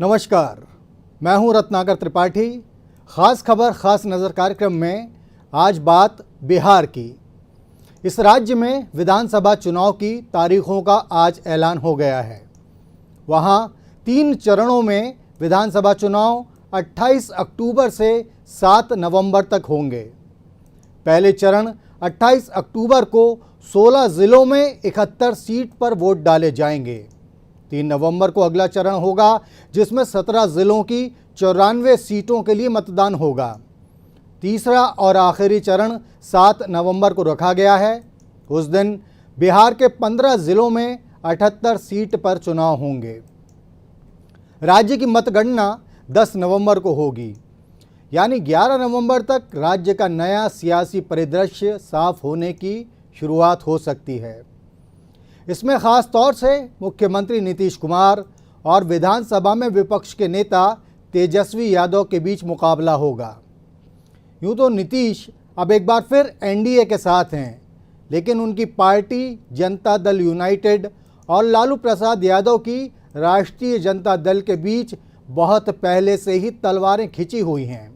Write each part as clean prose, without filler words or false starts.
नमस्कार, मैं हूं रत्नाकर त्रिपाठी। खास खबर खास नज़र कार्यक्रम में आज बात बिहार की। इस राज्य में विधानसभा चुनाव की तारीखों का आज ऐलान हो गया है। वहां 3 चरणों में विधानसभा चुनाव 28 अक्टूबर से 7 नवंबर तक होंगे। पहले चरण 28 अक्टूबर को 16 जिलों में 71 सीट पर वोट डाले जाएंगे। 3 नवंबर को अगला चरण होगा जिसमें 17 जिलों की 94 सीटों के लिए मतदान होगा। तीसरा और आखिरी चरण 7 नवंबर को रखा गया है। उस दिन बिहार के 15 जिलों में 78 सीट पर चुनाव होंगे। राज्य की मतगणना 10 नवंबर को होगी, यानी 11 नवंबर तक राज्य का नया सियासी परिदृश्य साफ होने की शुरुआत हो सकती है। इसमें खास तौर से मुख्यमंत्री नीतीश कुमार और विधानसभा में विपक्ष के नेता तेजस्वी यादव के बीच मुकाबला होगा। यूं तो नीतीश अब एक बार फिर एनडीए के साथ हैं, लेकिन उनकी पार्टी जनता दल यूनाइटेड और लालू प्रसाद यादव की राष्ट्रीय जनता दल के बीच बहुत पहले से ही तलवारें खिंची हुई हैं।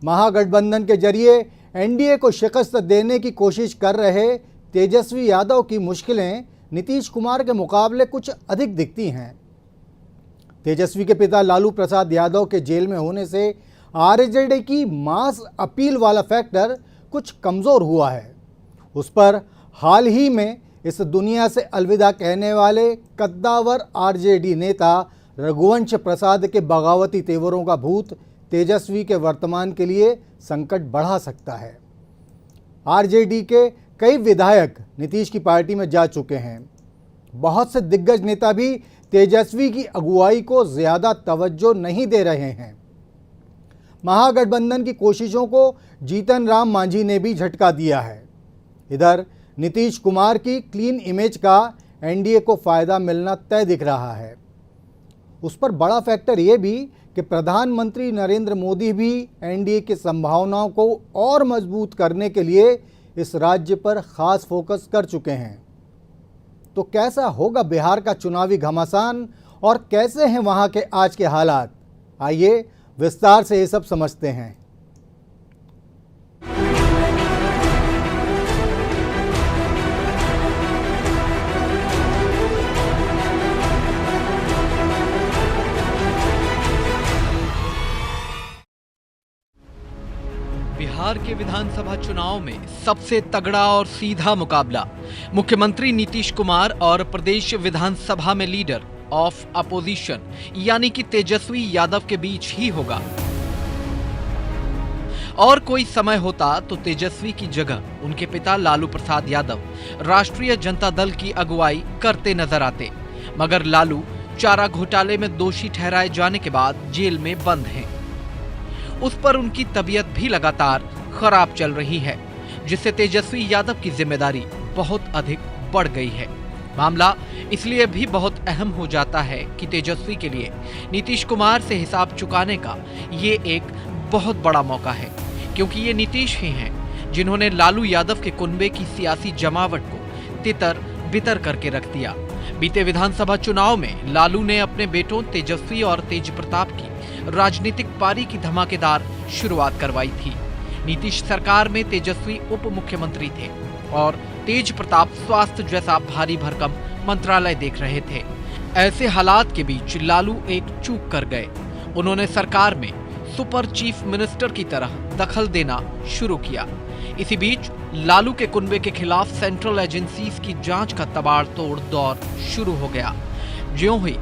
महागठबंधन के जरिए एनडीए को शिकस्त देने की कोशिश कर रहे तेजस्वी यादव की मुश्किलें नीतीश कुमार के मुकाबले कुछ अधिक दिखती हैं। तेजस्वी के पिता लालू प्रसाद यादव के जेल में होने से आरजेडी की मास अपील वाला फैक्टर कुछ कमज़ोर हुआ है। उस पर हाल ही में इस दुनिया से अलविदा कहने वाले कद्दावर आरजेडी नेता रघुवंश प्रसाद के बगावती तेवरों का भूत तेजस्वी के वर्तमान के लिए संकट बढ़ा सकता है। आरजेडी के कई विधायक नीतीश की पार्टी में जा चुके हैं। बहुत से दिग्गज नेता भी तेजस्वी की अगुवाई को ज़्यादा तवज्जो नहीं दे रहे हैं। महागठबंधन की कोशिशों को जीतन राम मांझी ने भी झटका दिया है। इधर नीतीश कुमार की क्लीन इमेज का एनडीए को फ़ायदा मिलना तय दिख रहा है। उस पर बड़ा फैक्टर ये भी कि प्रधानमंत्री नरेंद्र मोदी भी एनडीए की संभावनाओं को और मजबूत करने के लिए इस राज्य पर खास फोकस कर चुके हैं। तो कैसा होगा बिहार का चुनावी घमासान और कैसे हैं वहां के आज के हालात? आइए विस्तार से ये सब समझते हैं। बिहार के विधानसभा चुनाव में सबसे तगड़ा और सीधा मुकाबला मुख्यमंत्री नीतीश कुमार और प्रदेश विधानसभा में लीडर ऑफ अपोजिशन यानी कि तेजस्वी यादव के बीच ही होगा। और कोई समय होता तो तेजस्वी की जगह उनके पिता लालू प्रसाद यादव राष्ट्रीय जनता दल की अगुवाई करते नजर आते, मगर लालू चारा घोटाले में दोषी ठहराए जाने के बाद जेल में बंद हैं। उस पर उनकी तबीयत भी लगातार खराब चल रही है, जिससे तेजस्वी यादव की जिम्मेदारी बहुत अधिक बढ़ गई है। मामला इसलिए भी बहुत अहम हो जाता है कि तेजस्वी के लिए नीतीश कुमार से हिसाब चुकाने का ये एक बहुत बड़ा मौका है, क्योंकि ये नीतीश ही हैं जिन्होंने लालू यादव के कुनबे की सियासी जमावट को तितर बितर करके रख दिया। बीते विधानसभा चुनाव में लालू ने अपने बेटों तेजस्वी और तेज प्रताप की राजनीतिक पारी की धमाकेदार शुरुआत करवाई थी। नीतीश सरकार में तेजस्वी उप मुख्यमंत्री थे और तेज प्रताप स्वास्थ्य जैसा भारी भरकम मंत्रालय देख रहे थे। ऐसे हालात के बीच लालू एक चूक कर गए। उन्होंने सरकार में सुपर चीफ मिनिस्टर की तरह दखल देना शुरू किया। इसी बीच लालू के कुनबे के खिलाफ सेंट्रल एजेंसीज की जांच का तबाड़तोड़ दौर शुरू हो गया। ज्यों ही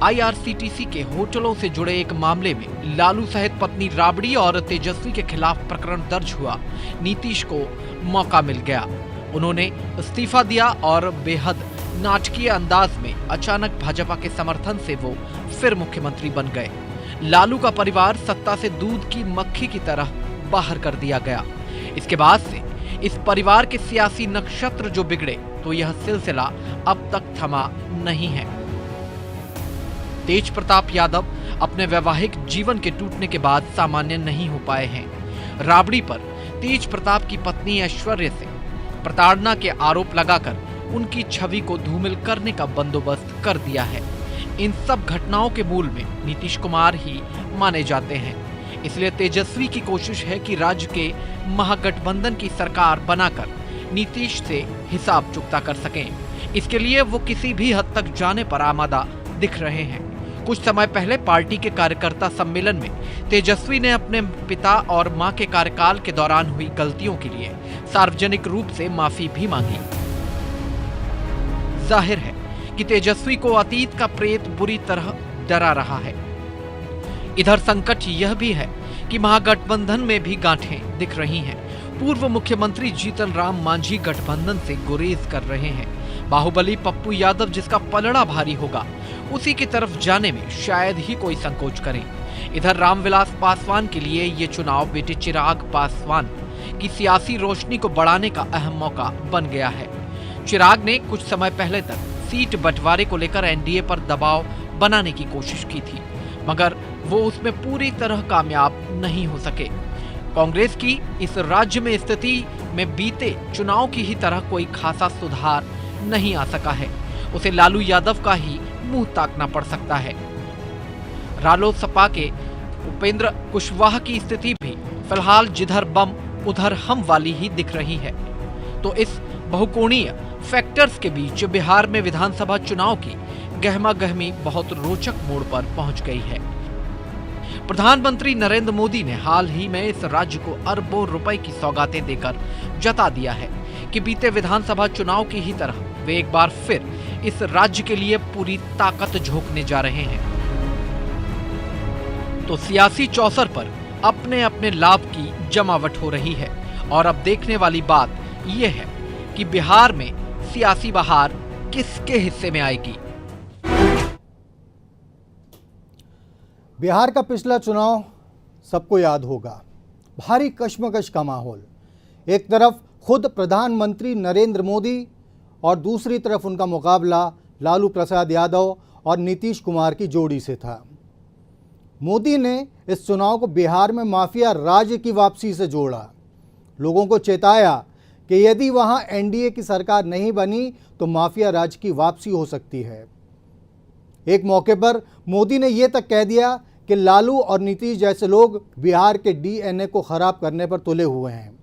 आईआरसीटीसी के होटलों से जुड़े एक मामले में लालू सहित पत्नी राबड़ी और तेजस्वी के खिलाफ प्रकरण दर्ज हुआ, नीतीश को मौका मिल गया। उन्होंने इस्तीफा दिया और बेहद नाटकीय अंदाज में अचानक भाजपा के समर्थन से वो फिर मुख्यमंत्री बन गए। लालू का परिवार सत्ता से दूध की मक्खी की तरह बाहर कर दिया गया। इसके बाद से इस परिवार के सियासी नक्षत्र जो बिगड़े, तो यह सिलसिला अब तक थमा नहीं है। तेज प्रताप यादव अपने वैवाहिक जीवन के टूटने के बाद सामान्य नहीं हो पाए हैं। राबड़ी पर तेज प्रताप की पत्नी ऐश्वर्य से प्रताड़ना के आरोप लगाकर उनकी छवि को धूमिल करने का बंदोबस्त कर दिया है। इन सब घटनाओं के मूल में नीतीश कुमार ही माने जाते हैं। इसलिए तेजस्वी की कोशिश है कि राज्य के महागठबंधन की सरकार बनाकर नीतीश से हिसाब चुकता कर सकें। इसके लिए वो किसी भी हद तक जाने पर आमादा दिख रहे हैं। कुछ समय पहले पार्टी के कार्यकर्ता सम्मेलन में तेजस्वी ने अपने पिता और मां के कार्यकाल के दौरान हुई गलतियों के लिए सार्वजनिक रूप से माफी भी मांगी। जाहिर है कि तेजस्वी को अतीत का प्रेत बुरी तरह डरा रहा है। इधर संकट यह भी है कि महागठबंधन में भी गांठें दिख रही हैं। पूर्व मुख्यमंत्री जीतन राम मांझी गठबंधन से गुरेज कर रहे हैं। बाहुबली पप्पू यादव जिसका पलड़ा भारी होगा, उसी की तरफ जाने में शायद ही कोई संकोच करें। इधर रामविलास पासवान के लिए ये चुनाव बेटे चिराग पासवान की सियासी रोशनी को बढ़ाने का अहम मौका बन गया है। चिराग ने कुछ समय पहले तक सीट बंटवारे को लेकर एनडीए पर दबाव बनाने की कोशिश की थी, मगर वो उसमें पूरी तरह कामयाब नहीं हो सके। कांग्रेस की इस राज्य में स्थिति में बीते चुनाव की ही तरह कोई खासा सुधार नहीं आ सका है। उसे लालू यादव का ही मुंह ताकना पड़ सकता है। रालोसपा के उपेंद्र कुशवाहा की स्थिति भी फिलहाल जिधर बम उधर हम वाली ही दिख रही है। तो इस बहुकोणीय फैक्टर्स के बीच बिहार में विधानसभा चुनाव की गहमा गहमी बहुत रोचक मोड़ पर पहुंच गई है। प्रधानमंत्री नरेंद्र मोदी ने हाल ही में इस राज्य को अरबों रुपए की सौगातें देकर जता दिया है कि बीते विधानसभा चुनाव की ही तरह वे एक बार फिर इस राज्य के लिए पूरी ताकत झोंकने जा रहे हैं। तो सियासी चौसर पर अपने अपने लाभ की जमावट हो रही है और अब देखने वाली बात यह है कि बिहार में सियासी बहार किसके हिस्से में आएगी। बिहार का पिछला चुनाव सबको याद होगा। भारी कश्मकश का माहौल, एक तरफ खुद प्रधानमंत्री नरेंद्र मोदी और दूसरी तरफ उनका मुकाबला लालू प्रसाद यादव और नीतीश कुमार की जोड़ी से था। मोदी ने इस चुनाव को बिहार में माफिया राज की वापसी से जोड़ा, लोगों को चेताया कि यदि वहां एनडीए की सरकार नहीं बनी तो माफिया राज की वापसी हो सकती है। एक मौके पर मोदी ने यह तक कह दिया कि लालू और नीतीश जैसे लोग बिहार के डीएनए को खराब करने पर तुले हुए हैं।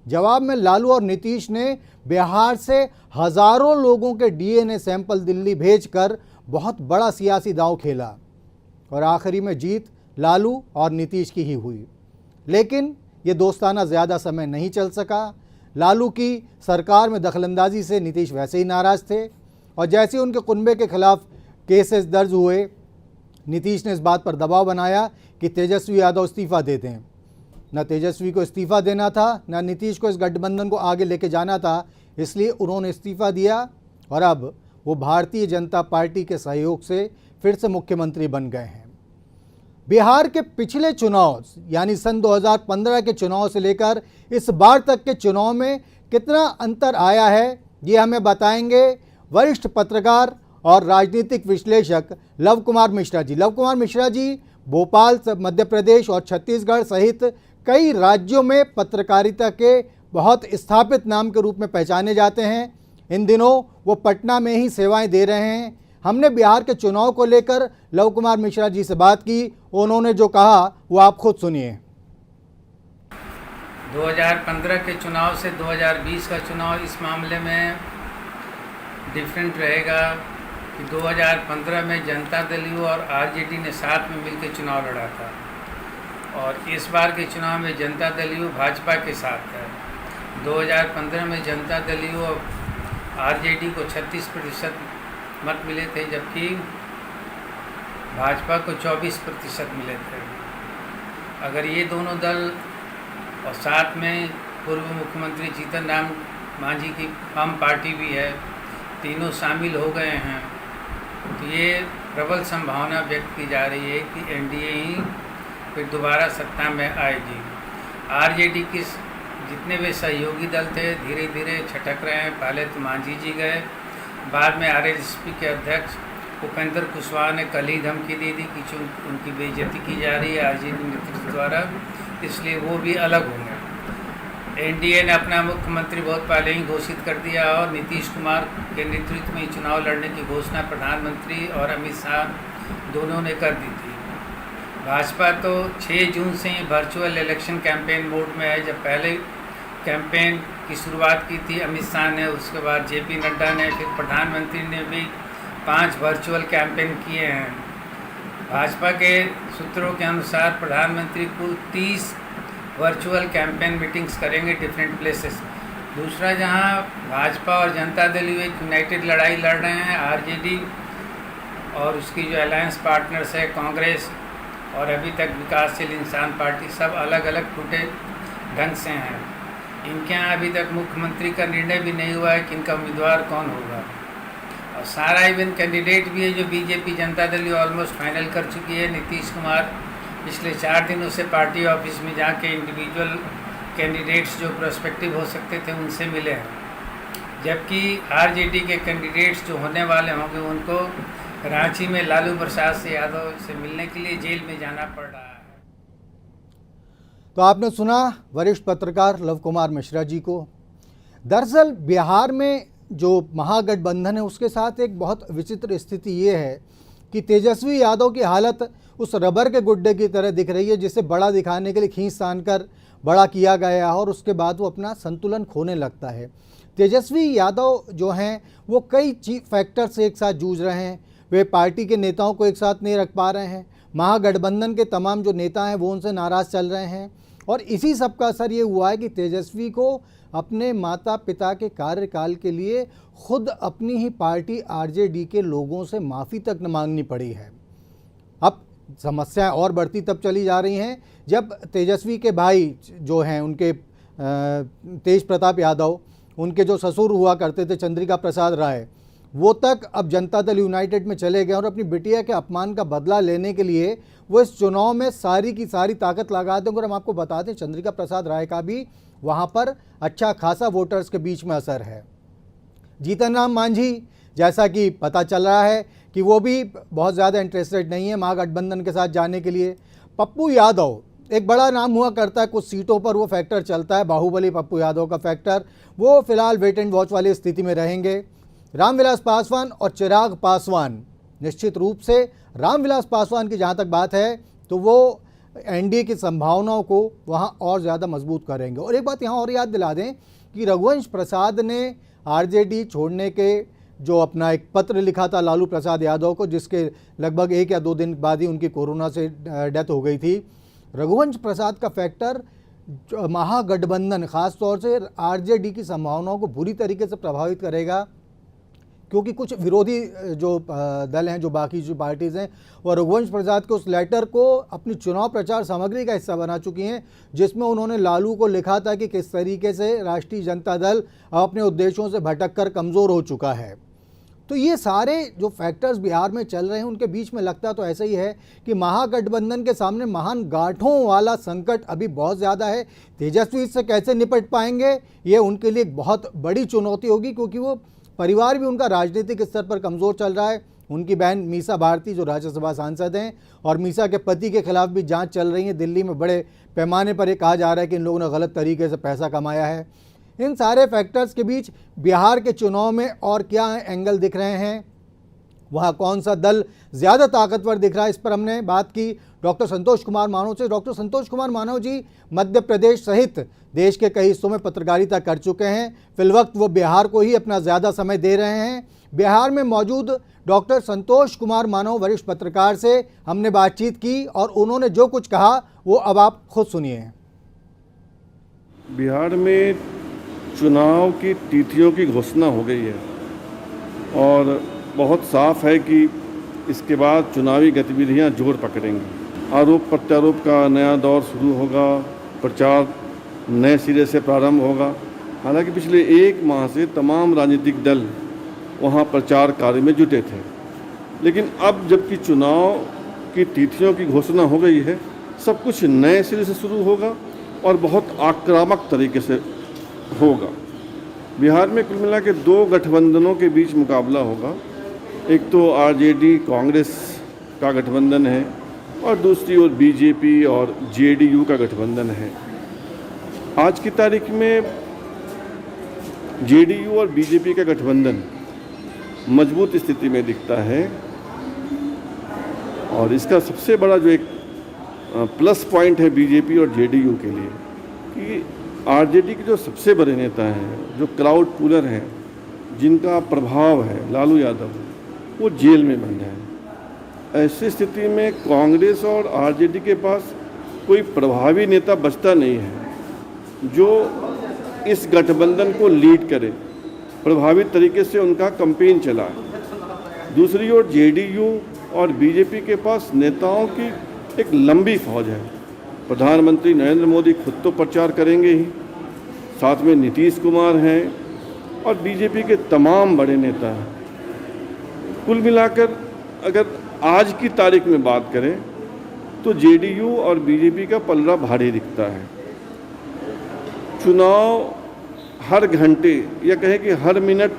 जवाब में लालू और नीतीश ने बिहार से हजारों लोगों के डीएनए सैंपल दिल्ली भेजकर बहुत बड़ा सियासी दांव खेला और आखिरी में जीत लालू और नीतीश की ही हुई। लेकिन ये दोस्ताना ज़्यादा समय नहीं चल सका। लालू की सरकार में दखलंदाजी से नीतीश वैसे ही नाराज़ थे और जैसे उनके कुनबे के खिलाफ केसेस दर्ज हुए, नीतीश ने इस बात पर दबाव बनाया कि तेजस्वी यादव इस्तीफ़ा दे दें। न तेजस्वी को इस्तीफ़ा देना था, न नीतीश को इस गठबंधन को आगे लेके जाना था, इसलिए उन्होंने इस्तीफ़ा दिया और अब वो भारतीय जनता पार्टी के सहयोग से फिर से मुख्यमंत्री बन गए हैं। बिहार के पिछले चुनाव यानी सन 2015 के चुनाव से लेकर इस बार तक के चुनाव में कितना अंतर आया है, ये हमें बताएंगे वरिष्ठ पत्रकार और राजनीतिक विश्लेषक लव कुमार मिश्रा जी। लव कुमार मिश्रा जी भोपाल, मध्य प्रदेश और छत्तीसगढ़ सहित कई राज्यों में पत्रकारिता के बहुत स्थापित नाम के रूप में पहचाने जाते हैं। इन दिनों वो पटना में ही सेवाएं दे रहे हैं। हमने बिहार के चुनाव को लेकर लव कुमार मिश्रा जी से बात की, उन्होंने जो कहा वो आप खुद सुनिए। 2015 के चुनाव से 2020 का चुनाव इस मामले में डिफरेंट रहेगा कि 2015 में जनता दल यू और आरजेडी ने साथ में मिलकर चुनाव लड़ा था और इस बार के चुनाव में जनता दल यू भाजपा के साथ है। 2015 में जनता दल यू और आरजेडी को 36% मत मिले थे, जबकि भाजपा को 24% मिले थे। अगर ये दोनों दल और साथ में पूर्व मुख्यमंत्री जीतन राम मांझी की हम पार्टी भी है, तीनों शामिल हो गए हैं, तो ये प्रबल संभावना व्यक्त की जा रही है कि एनडीए ही फिर दोबारा सत्ता में आएगी। आरजेडी की जितने भी सहयोगी दल थे धीरे धीरे छटक रहे हैं। पहले तो मांझी जी गए, बाद में आरएसपी के अध्यक्ष उपेंद्र कुशवाहा ने कल ही धमकी दे दी कि उनकी बेइज्जती की जा रही है आरजेडी नेतृत्व द्वारा, इसलिए वो भी अलग होंगे। एनडीए ने अपना मुख्यमंत्री बहुत पहले ही घोषित कर दिया और नीतीश कुमार के नेतृत्व में चुनाव लड़ने की घोषणा प्रधानमंत्री और अमित शाह दोनों ने कर दी थी। भाजपा तो 6 जून से ही वर्चुअल इलेक्शन कैंपेन मोड में है। जब पहले कैंपेन की शुरुआत की थी अमित शाह ने, उसके बाद जेपी नड्डा ने, फिर प्रधानमंत्री ने भी 5 वर्चुअल कैंपेन किए हैं। भाजपा के सूत्रों के अनुसार प्रधानमंत्री कुल 30 वर्चुअल कैंपेन मीटिंग्स करेंगे डिफरेंट प्लेसेस। दूसरा, जहां भाजपा और जनता दल एक यूनाइटेड लड़ाई लड़ रहे हैं, आरजेडी और उसकी जो अलायंस पार्टनर्स है कांग्रेस और अभी तक विकासशील इंसान पार्टी, सब अलग अलग टूटे ढंग से हैं। इनके यहाँ अभी तक मुख्यमंत्री का निर्णय भी नहीं हुआ है कि इनका उम्मीदवार कौन होगा। और सारा इवन कैंडिडेट भी है जो BJP Janata Dal almost final कर चुकी है। नीतीश कुमार पिछले 4 दिनों से पार्टी ऑफिस में जाके इंडिविजुअल कैंडिडेट्स जो प्रोस्पेक्टिव हो सकते थे उनसे मिले हैं, जबकि आरजेडी के कैंडिडेट्स जो होने वाले होंगे उनको रांची में लालू प्रसाद से यादव से मिलने के लिए जेल में जाना पड़ रहा है। तो आपने सुना वरिष्ठ पत्रकार लव कुमार मिश्रा जी को। दरअसल बिहार में जो महागठबंधन है उसके साथ एक बहुत विचित्र स्थिति ये है कि तेजस्वी यादव की हालत उस रबर के गुड्डे की तरह दिख रही है, जिसे बड़ा दिखाने के लिए खींच तान कर बड़ा किया गया है और उसके बाद वो अपना संतुलन खोने लगता है। तेजस्वी यादव जो हैं वो कई फैक्टर्स एक साथ जूझ रहे हैं। वे पार्टी के नेताओं को एक साथ नहीं रख पा रहे हैं। महागठबंधन के तमाम जो नेता हैं वो उनसे नाराज़ चल रहे हैं और इसी सब का असर ये हुआ है कि तेजस्वी को अपने माता पिता के कार्यकाल के लिए खुद अपनी ही पार्टी आरजेडी के लोगों से माफ़ी तक न मांगनी पड़ी है। अब समस्याएं और बढ़ती तब चली जा रही हैं जब तेजस्वी के भाई जो हैं उनके तेज प्रताप यादव, उनके जो ससुर हुआ करते थे चंद्रिका प्रसाद राय, वो तक अब जनता दल यूनाइटेड में चले गए और अपनी बिटिया के अपमान का बदला लेने के लिए वो इस चुनाव में सारी की सारी ताकत लगा देंगे। और हम आपको बता दें चंद्रिका प्रसाद राय का भी वहाँ पर अच्छा खासा वोटर्स के बीच में असर है। जीतन राम मांझी, जैसा कि पता चल रहा है कि वो भी बहुत ज़्यादा इंटरेस्टेड नहीं है महागठबंधन के साथ जाने के लिए। पप्पू यादव एक बड़ा नाम हुआ करता है, कुछ सीटों पर वो फैक्टर चलता है, बाहुबली पप्पू यादव का फैक्टर, वो फिलहाल वेट एंड वॉच वाली स्थिति में रहेंगे। रामविलास पासवान और चिराग पासवान, निश्चित रूप से रामविलास पासवान की जहाँ तक बात है तो वो एनडीए की संभावनाओं को वहाँ और ज़्यादा मजबूत करेंगे। और एक बात यहाँ और याद दिला दें कि रघुवंश प्रसाद ने आरजेडी छोड़ने के जो अपना एक पत्र लिखा था लालू प्रसाद यादव को, जिसके लगभग 1 या 2 दिन बाद ही उनकी कोरोना से डेथ हो गई थी। रघुवंश प्रसाद का फैक्टर महागठबंधन ख़ास तौर से आरजेडी की संभावनाओं को बुरी तरीके से प्रभावित करेगा, क्योंकि कुछ विरोधी जो दल हैं, जो बाकी जो पार्टीज़ हैं, वो रघुवंश प्रसाद के उस लेटर को अपनी चुनाव प्रचार सामग्री का हिस्सा बना चुकी हैं, जिसमें उन्होंने लालू को लिखा था कि किस तरीके से राष्ट्रीय जनता दल अपने उद्देश्यों से भटक कर कमज़ोर हो चुका है। तो ये सारे जो फैक्टर्स बिहार में चल रहे हैं उनके बीच में लगता तो ऐसा ही है कि महागठबंधन के सामने महान गांठों वाला संकट अभी बहुत ज़्यादा है। तेजस्वी इससे कैसे निपट पाएंगे, ये उनके लिए एक बहुत बड़ी चुनौती होगी, क्योंकि वो परिवार भी उनका राजनीतिक स्तर पर कमज़ोर चल रहा है। उनकी बहन मीसा भारती जो राज्यसभा सांसद हैं और मीसा के पति के खिलाफ भी जांच चल रही है दिल्ली में। बड़े पैमाने पर ये कहा जा रहा है कि इन लोगों ने गलत तरीके से पैसा कमाया है। इन सारे फैक्टर्स के बीच बिहार के चुनाव में और क्या एंगल दिख रहे हैं, वहाँ कौन सा दल ज़्यादा ताकतवर दिख रहा है, इस पर हमने बात की डॉक्टर संतोष कुमार मानव से। डॉक्टर संतोष कुमार मानव जी मध्य प्रदेश सहित देश के कई हिस्सों में पत्रकारिता कर चुके हैं। फिलवक्त वो बिहार को ही अपना ज़्यादा समय दे रहे हैं। बिहार में मौजूद डॉक्टर संतोष कुमार मानव वरिष्ठ पत्रकार से हमने बातचीत की और उन्होंने जो कुछ कहा वो अब आप खुद सुनिए। बिहार में चुनाव की तिथियों की घोषणा हो गई है और बहुत साफ है कि इसके बाद चुनावी गतिविधियां जोर पकड़ेंगी। आरोप प्रत्यारोप का नया दौर शुरू होगा, प्रचार नए सिरे से प्रारंभ होगा। हालांकि पिछले 1 माह से तमाम राजनीतिक दल वहां प्रचार कार्य में जुटे थे, लेकिन अब जबकि चुनाव की तिथियों की घोषणा हो गई है, सब कुछ नए सिरे से शुरू होगा और बहुत आक्रामक तरीके से होगा। बिहार में कुल मिला के 2 गठबंधनों के बीच मुकाबला होगा। एक तो आरजेडी कांग्रेस का गठबंधन है और दूसरी ओर बीजेपी और जेडीयू का गठबंधन है। आज की तारीख में जेडीयू और बीजेपी का गठबंधन मजबूत स्थिति में दिखता है और इसका सबसे बड़ा जो एक प्लस पॉइंट है बीजेपी और जेडीयू के लिए कि आरजेडी के जो सबसे बड़े नेता हैं, जो क्राउड पुलर हैं, जिनका प्रभाव है, लालू यादव, वो जेल में बंद है। ऐसी स्थिति में कांग्रेस और आरजेडी के पास कोई प्रभावी नेता बचता नहीं है जो इस गठबंधन को लीड करे, प्रभावी तरीके से उनका कैंपेन चलाए। दूसरी ओर जेडीयू और बीजेपी के पास नेताओं की एक लंबी फौज है। प्रधानमंत्री नरेंद्र मोदी खुद तो प्रचार करेंगे ही, साथ में नीतीश कुमार हैं और बीजेपी के तमाम बड़े नेता हैं। कुल मिलाकर अगर आज की तारीख में बात करें तो जेडीयू और बीजेपी का पलड़ा भारी दिखता है। चुनाव हर घंटे या कहें कि हर मिनट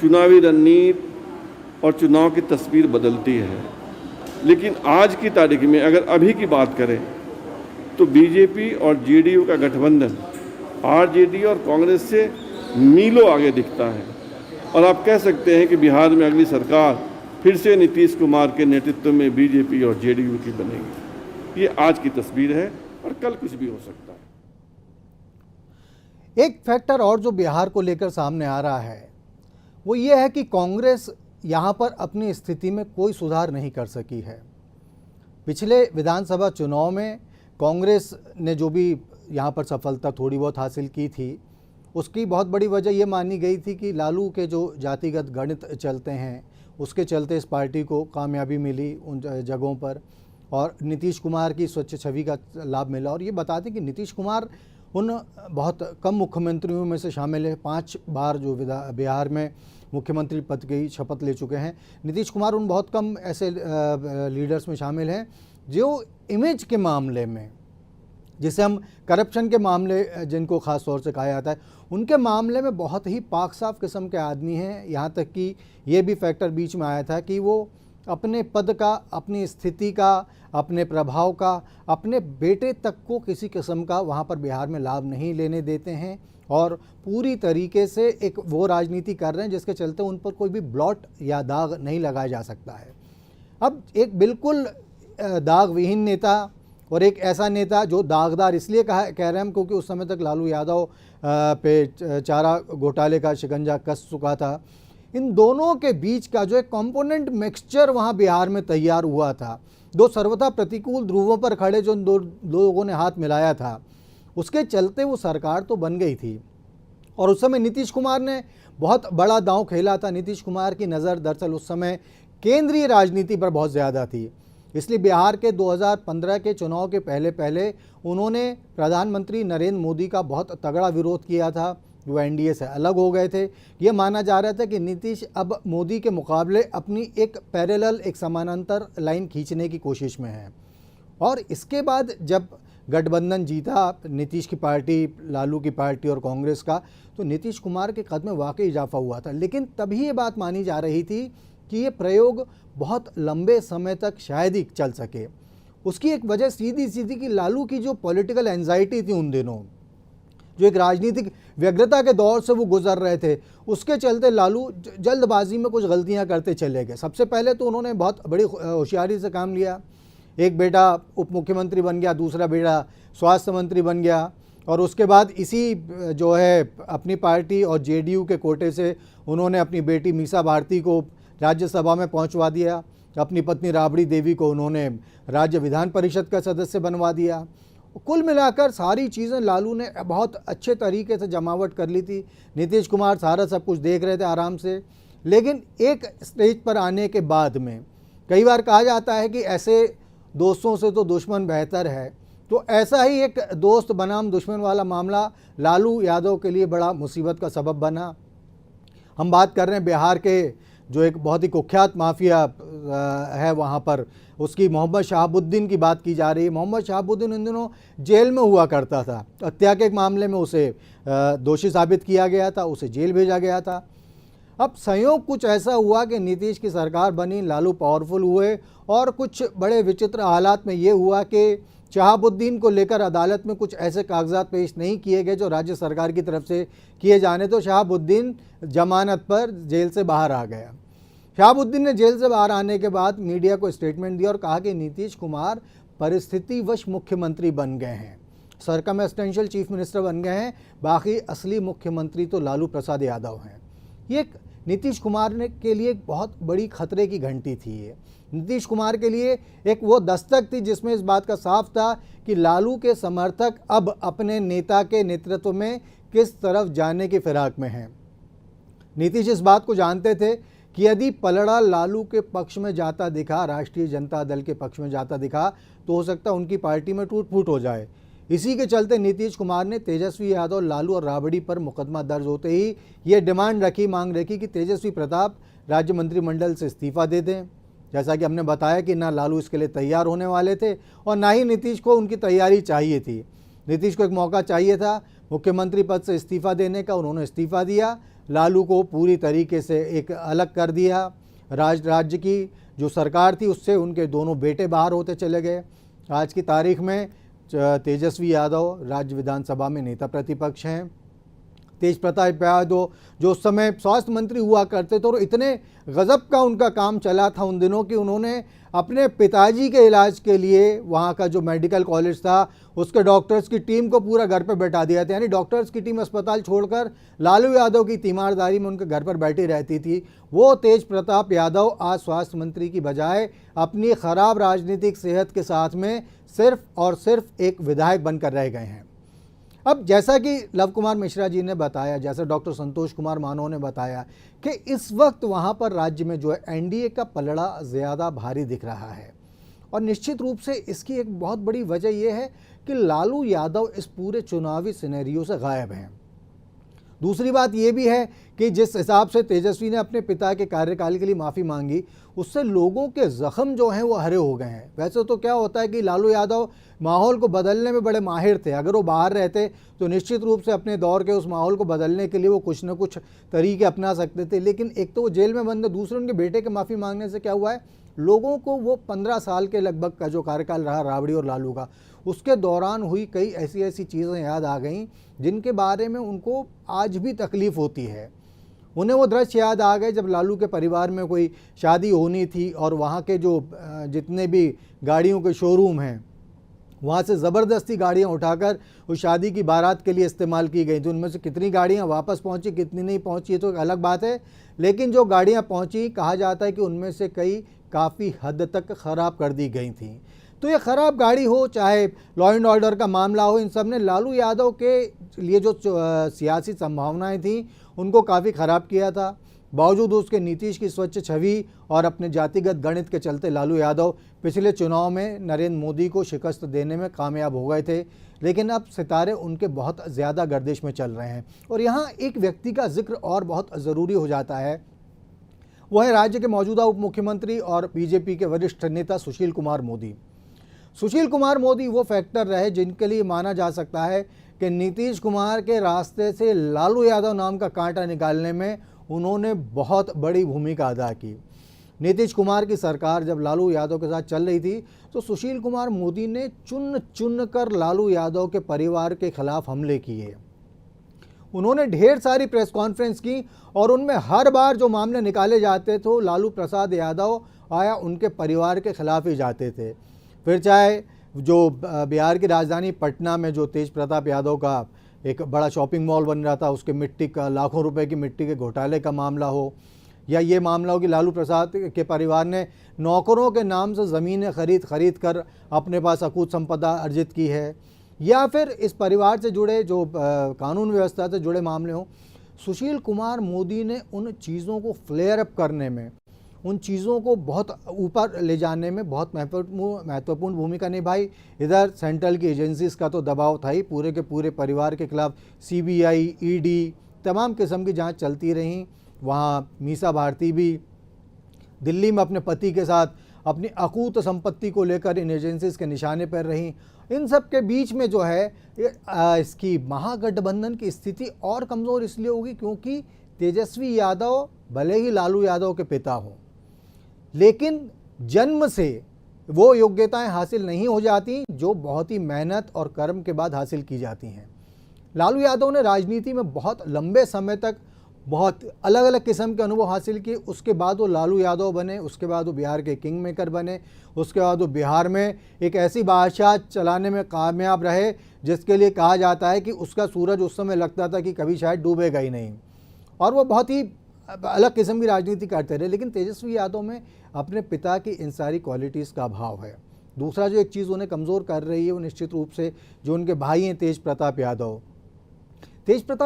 चुनावी रणनीति और चुनाव की तस्वीर बदलती है, लेकिन आज की तारीख में अगर अभी की बात करें तो बीजेपी और जेडीयू का गठबंधन आरजेडी और कांग्रेस से मीलों आगे दिखता है और आप कह सकते हैं कि बिहार में अगली सरकार फिर से नीतीश कुमार के नेतृत्व में बीजेपी और जेडीयू की बनेगी। ये आज की तस्वीर है और कल कुछ भी हो सकता है। एक फैक्टर और जो बिहार को लेकर सामने आ रहा है वो ये है कि कांग्रेस यहाँ पर अपनी स्थिति में कोई सुधार नहीं कर सकी है। पिछले विधानसभा चुनाव में कांग्रेस ने जो भी यहाँ पर सफलता थोड़ी बहुत हासिल की थी, उसकी बहुत बड़ी वजह ये मानी गई थी कि लालू के जो जातिगत गणित चलते हैं उसके चलते इस पार्टी को कामयाबी मिली उन जगहों पर और नीतीश कुमार की स्वच्छ छवि का लाभ मिला। और ये बताते कि नीतीश कुमार उन बहुत कम मुख्यमंत्रियों में से शामिल है, 5 बार जो बिहार में मुख्यमंत्री पद की शपथ ले चुके हैं। नीतीश कुमार उन बहुत कम ऐसे लीडर्स में शामिल हैं जो इमेज के मामले में, जिसे हम करप्शन के मामले जिनको ख़ास तौर से कहा जाता है, उनके मामले में बहुत ही पाक साफ किस्म के आदमी हैं। यहाँ तक कि ये भी फैक्टर बीच में आया था कि वो अपने पद का, अपनी स्थिति का, अपने प्रभाव का, अपने बेटे तक को किसी किस्म का वहाँ पर बिहार में लाभ नहीं लेने देते हैं और पूरी तरीके से एक वो राजनीति कर रहे हैं जिसके चलते उन पर कोई भी ब्लॉट या दाग नहीं लगाया जा सकता है। अब एक बिल्कुल दाग विहीन नेता और एक ऐसा नेता जो दागदार इसलिए कह रहे हैं हम क्योंकि उस समय तक लालू यादव पे चारा घोटाले का शिकंजा कस चुका था। इन दोनों के बीच का जो एक कंपोनेंट मिक्सचर वहाँ बिहार में तैयार हुआ था, दो सर्वथा प्रतिकूल ध्रुवों पर खड़े जो दो लोगों ने हाथ मिलाया था, उसके चलते वो सरकार तो बन गई थी। और उस समय नीतीश कुमार ने बहुत बड़ा दांव खेला था। नीतीश कुमार की नज़र दरअसल उस समय केंद्रीय राजनीति पर बहुत ज़्यादा थी, इसलिए बिहार के 2015 के चुनाव के पहले उन्होंने प्रधानमंत्री नरेंद्र मोदी का बहुत तगड़ा विरोध किया था, जो एनडीए से अलग हो गए थे। ये माना जा रहा था कि नीतीश अब मोदी के मुकाबले अपनी एक पैरेलल, एक समानांतर लाइन खींचने की कोशिश में है। और इसके बाद जब गठबंधन जीता नीतीश की पार्टी, लालू की पार्टी और कांग्रेस का, तो नीतीश कुमार के कद में वाकई इजाफा हुआ था। लेकिन तभी ये बात मानी जा रही थी कि ये प्रयोग बहुत लंबे समय तक शायद ही चल सके। उसकी एक वजह सीधी कि लालू की जो पॉलिटिकल एंजाइटी थी उन दिनों, जो एक राजनीतिक व्यग्रता के दौर से वो गुजर रहे थे, उसके चलते लालू जल्दबाजी में कुछ गलतियां करते चले गए। सबसे पहले तो उन्होंने बहुत बड़ी होशियारी से काम लिया। एक बेटा उप मुख्यमंत्री बन गया, दूसरा बेटा स्वास्थ्य मंत्री बन गया और उसके बाद इसी जो है अपनी पार्टी और जेडीयू के कोटे से उन्होंने अपनी बेटी मीसा भारती को राज्यसभा में पहुंचवा दिया। अपनी पत्नी राबड़ी देवी को उन्होंने राज्य विधान परिषद का सदस्य बनवा दिया। कुल मिलाकर सारी चीज़ें लालू ने बहुत अच्छे तरीके से जमावट कर ली थी। नीतीश कुमार सारा सब कुछ देख रहे थे आराम से। लेकिन एक स्टेज पर आने के बाद में कई बार कहा जाता है कि ऐसे दोस्तों से तो दुश्मन बेहतर है, तो ऐसा ही एक दोस्त बनाम दुश्मन वाला मामला लालू यादव के लिए बड़ा मुसीबत का सबब बना। हम बात कर रहे हैं बिहार के जो एक बहुत ही कुख्यात माफिया है वहाँ पर, उसकी मोहम्मद शहाबुद्दीन की बात की जा रही है। मोहम्मद शहाबुद्दीन इन दिनों जेल में हुआ करता था। हत्या के एक मामले में उसे दोषी साबित किया गया था, उसे जेल भेजा गया था। अब संयोग कुछ ऐसा हुआ कि नीतीश की सरकार बनी, लालू पावरफुल हुए और कुछ बड़े विचित्र हालात में ये हुआ कि शहाबुद्दीन को लेकर अदालत में कुछ ऐसे कागजात पेश नहीं किए गए जो राज्य सरकार की तरफ से किए जाने, तो शहाबुद्दीन जमानत पर जेल से बाहर आ गया। शहाबुद्दीन ने जेल से बाहर आने के बाद मीडिया को स्टेटमेंट दिया और कहा कि नीतीश कुमार परिस्थितिवश मुख्यमंत्री बन गए हैं, सर्कमस्टेंशियल चीफ मिनिस्टर बन गए हैं, बाकी असली मुख्यमंत्री तो लालू प्रसाद यादव हैं। ये नीतीश कुमार ने के लिए एक बहुत बड़ी खतरे की घंटी थी। ये नीतीश कुमार के लिए एक वो दस्तक थी जिसमें इस बात का साफ था कि लालू के समर्थक अब अपने नेता के नेतृत्व में किस तरफ जाने की फिराक में हैं। नीतीश इस बात को जानते थे कि यदि पलड़ा लालू के पक्ष में जाता दिखा, राष्ट्रीय जनता दल के पक्ष में जाता दिखा, तो हो सकता है उनकी पार्टी में टूट फूट हो जाए। इसी के चलते नीतीश कुमार ने तेजस्वी यादव, लालू और राबड़ी पर मुकदमा दर्ज होते ही ये डिमांड रखी, मांग रखी कि तेजस्वी प्रताप राज्य मंत्रिमंडल से इस्तीफा दे दें। जैसा कि हमने बताया कि ना लालू इसके लिए तैयार होने वाले थे और ना ही नीतीश को उनकी तैयारी चाहिए थी। नीतीश को एक मौका चाहिए था मुख्यमंत्री पद से इस्तीफा देने का, उन्होंने इस्तीफा दिया, लालू को पूरी तरीके से एक अलग कर दिया। राज्य की जो सरकार थी उससे उनके दोनों बेटे बाहर होते चले गए। आज की तारीख में तेजस्वी यादव राज्य विधानसभा में नेता प्रतिपक्ष हैं। तेज प्रताप यादव जो उस समय स्वास्थ्य मंत्री हुआ करते थे और इतने गजब का उनका काम चला था उन दिनों कि उन्होंने अपने पिताजी के इलाज के लिए वहाँ का जो मेडिकल कॉलेज था उसके डॉक्टर्स की टीम को पूरा घर पर बैठा दिया था। यानी डॉक्टर्स की टीम अस्पताल छोड़कर लालू यादव की तीमारदारी में उनके घर पर बैठी रहती थी। वो तेज प्रताप यादव आज स्वास्थ्य मंत्री की बजाय अपनी ख़राब राजनीतिक सेहत के साथ में सिर्फ और सिर्फ एक विधायक बनकर रह गए हैं। अब जैसा कि लव कुमार मिश्रा जी ने बताया, जैसा डॉक्टर संतोष कुमार मानव ने बताया कि इस वक्त वहाँ पर राज्य में जो है एनडीए का पलड़ा ज़्यादा भारी दिख रहा है और निश्चित रूप से इसकी एक बहुत बड़ी वजह यह है कि लालू यादव इस पूरे चुनावी सिनेरियो से गायब हैं। दूसरी बात यह भी है कि जिस हिसाब से तेजस्वी ने अपने पिता के कार्यकाल के लिए माफ़ी मांगी, उससे लोगों के ज़ख्म जो हैं वो हरे हो गए हैं। वैसे तो क्या होता है कि लालू यादव माहौल को बदलने में बड़े माहिर थे। अगर वो बाहर रहते तो निश्चित रूप से अपने दौर के उस माहौल को बदलने के लिए वो कुछ न कुछ तरीके अपना सकते थे। लेकिन एक तो वो जेल में बंद है, दूसरे उनके बेटे के माफ़ी मांगने से क्या हुआ है, लोगों को वो 15 साल के लगभग का जो कार्यकाल रहा राबड़ी और लालू का, उसके दौरान हुई कई ऐसी चीज़ें याद आ गईं जिनके बारे में उनको आज भी तकलीफ़ होती है। उन्हें वो दृश्य याद आ गए जब लालू के परिवार में कोई शादी होनी थी और वहाँ के जो जितने भी गाड़ियों के शोरूम हैं वहाँ से ज़बरदस्ती गाड़ियाँ उठाकर उस शादी की बारात के लिए इस्तेमाल की गई थी। उनमें से कितनी गाड़ियाँ वापस पहुँची, कितनी नहीं पहुँची, ये तो एक अलग बात है। लेकिन जो गाड़ियाँ पहुँची, कहा जाता है कि उनमें से कई काफ़ी हद तक ख़राब कर दी गई थी। तो ये ख़राब गाड़ी हो, चाहे लॉ एंड ऑर्डर का मामला हो, इन सब ने लालू यादव के लिए जो सियासी संभावनाएं थीं उनको काफ़ी ख़राब किया था। बावजूद उसके नीतीश की स्वच्छ छवि और अपने जातिगत गणित के चलते लालू यादव पिछले चुनाव में नरेंद्र मोदी को शिकस्त देने में कामयाब हो गए थे। लेकिन अब सितारे उनके बहुत ज़्यादा गर्दिश में चल रहे हैं। और यहाँ एक व्यक्ति का जिक्र और बहुत ज़रूरी हो जाता है, वह है राज्य के मौजूदा उप मुख्यमंत्री और बीजेपी के वरिष्ठ नेता सुशील कुमार मोदी। सुशील कुमार मोदी वो फैक्टर रहे जिनके लिए माना जा सकता है कि नीतीश कुमार के रास्ते से लालू यादव नाम का कांटा निकालने में उन्होंने बहुत बड़ी भूमिका अदा की। नीतीश कुमार की सरकार जब लालू यादव के साथ चल रही थी तो सुशील कुमार मोदी ने चुन चुन कर लालू यादव के परिवार के खिलाफ हमले किए। उन्होंने ढेर सारी प्रेस कॉन्फ्रेंस की और उनमें हर बार जो मामले निकाले जाते थे लालू प्रसाद यादव आया उनके परिवार के खिलाफ ही जाते थे। फिर चाहे जो बिहार की राजधानी पटना में जो तेज प्रताप यादव का एक बड़ा शॉपिंग मॉल बन रहा था, उसके मिट्टी का लाखों रुपए की मिट्टी के घोटाले का मामला हो, या ये मामला हो कि लालू प्रसाद के परिवार ने नौकरों के नाम से ज़मीनें खरीद कर अपने पास अकूत संपदा अर्जित की है, या फिर इस परिवार से जुड़े जो कानून व्यवस्था से जुड़े मामले हों। सुशील कुमार मोदी ने उन चीज़ों को फ्लेयर अप करने में, उन चीज़ों को बहुत ऊपर ले जाने में बहुत महत्वपूर्ण भूमिका निभाई। इधर सेंट्रल की एजेंसीज़ का तो दबाव था ही, पूरे के पूरे परिवार के खिलाफ सीबीआई, ईडी तमाम किस्म की जांच चलती रहीं। वहाँ मीसा भारती भी दिल्ली में अपने पति के साथ अपनी अकूत संपत्ति को लेकर इन एजेंसीज़ के निशाने पर रहीं। इन सब के बीच में जो है इसकी महागठबंधन की स्थिति और कमज़ोर इसलिए होगी क्योंकि तेजस्वी यादव भले ही लालू यादव के पिता हों, लेकिन जन्म से वो योग्यताएं हासिल नहीं हो जाती जो बहुत ही मेहनत और कर्म के बाद हासिल की जाती हैं। लालू यादव ने राजनीति में बहुत लंबे समय तक बहुत अलग अलग किस्म के अनुभव हासिल किए। उसके बाद वो लालू यादव बने, उसके बाद वो बिहार के किंग मेकर बने, उसके बाद वो बिहार में एक ऐसी बादशाह चलाने में कामयाब रहे जिसके लिए कहा जाता है कि उसका सूरज उस समय लगता था कि कभी शायद डूबेगा ही नहीं। और वो बहुत ही अलग किस्म की राजनीति करते रहे। लेकिन तेजस्वी यादव में अपने पिता की इन सारी क्वालिटीज़ का अभाव है। दूसरा जो एक चीज़ उन्हें कमज़ोर कर रही है वो निश्चित रूप से जो उनके भाई हैं तेज प्रताप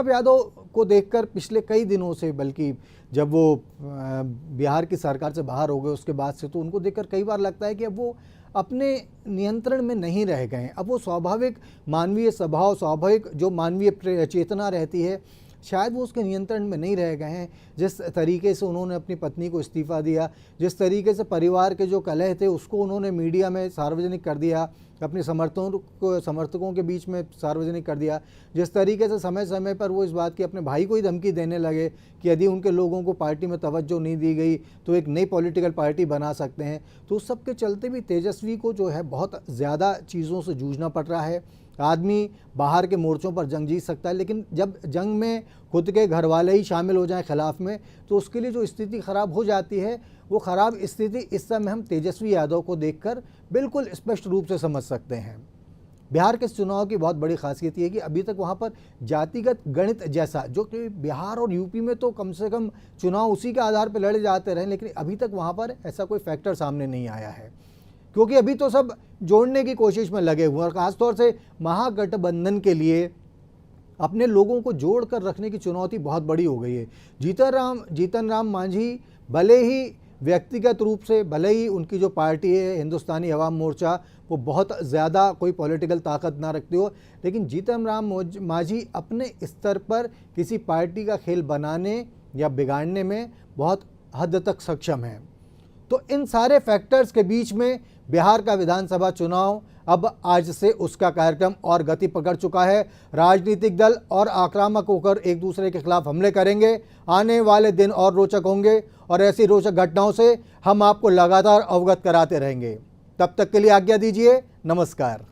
यादव को देखकर पिछले कई दिनों से, बल्कि जब वो बिहार की सरकार से बाहर हो गए उसके बाद से, तो उनको देखकर कई बार लगता है कि अब वो अपने नियंत्रण में नहीं रह गए हैं। अब वो स्वाभाविक मानवीय स्वभाव, स्वाभाविक जो मानवीय चेतना रहती है, शायद वो उसके नियंत्रण में नहीं रह गए हैं। जिस तरीके से उन्होंने अपनी पत्नी को इस्तीफ़ा दिया, जिस तरीके से परिवार के जो कलह थे उसको उन्होंने मीडिया में सार्वजनिक कर दिया, अपने समर्थकों के बीच में सार्वजनिक कर दिया, जिस तरीके से समय समय पर वो इस बात की अपने भाई को ही धमकी देने लगे कि यदि उनके लोगों को पार्टी में तवज्जो नहीं दी गई तो एक नई पॉलिटिकल पार्टी बना सकते हैं, तो उस सब के चलते भी तेजस्वी को जो है बहुत ज़्यादा चीज़ों से जूझना पड़ रहा है। आदमी बाहर के मोर्चों पर जंग जीत सकता है, लेकिन जब जंग में खुद के घर वाले ही शामिल हो जाएं खिलाफ में, तो उसके लिए जो स्थिति ख़राब हो जाती है, वो ख़राब स्थिति इस समय हम तेजस्वी यादव को देखकर बिल्कुल स्पष्ट रूप से समझ सकते हैं। बिहार के चुनाव की बहुत बड़ी खासियत ये है कि अभी तक वहाँ पर जातिगत गणित जैसा, जो कि बिहार और यूपी में तो कम से कम चुनाव उसी के आधार पर लड़े जाते रहे, लेकिन अभी तक वहाँ पर ऐसा कोई फैक्टर सामने नहीं आया है, क्योंकि अभी तो सब जोड़ने की कोशिश में लगे हुए हैं। और ख़ासतौर से महागठबंधन के लिए अपने लोगों को जोड़ कर रखने की चुनौती बहुत बड़ी हो गई है। जीतन राम मांझी भले ही व्यक्तिगत रूप से, भले ही उनकी जो पार्टी है हिंदुस्तानी अवाम मोर्चा, वो बहुत ज़्यादा कोई पॉलिटिकल ताकत ना रखती हो, लेकिन जीतन राम मांझी अपने स्तर पर किसी पार्टी का खेल बनाने या बिगाड़ने में बहुत हद तक सक्षम है। तो इन सारे फैक्टर्स के बीच में बिहार का विधानसभा चुनाव अब आज से उसका कार्यक्रम और गति पकड़ चुका है। राजनीतिक दल और आक्रामक होकर एक दूसरे के खिलाफ हमले करेंगे। आने वाले दिन और रोचक होंगे और ऐसी रोचक घटनाओं से हम आपको लगातार अवगत कराते रहेंगे। तब तक के लिए आज्ञा दीजिए। नमस्कार।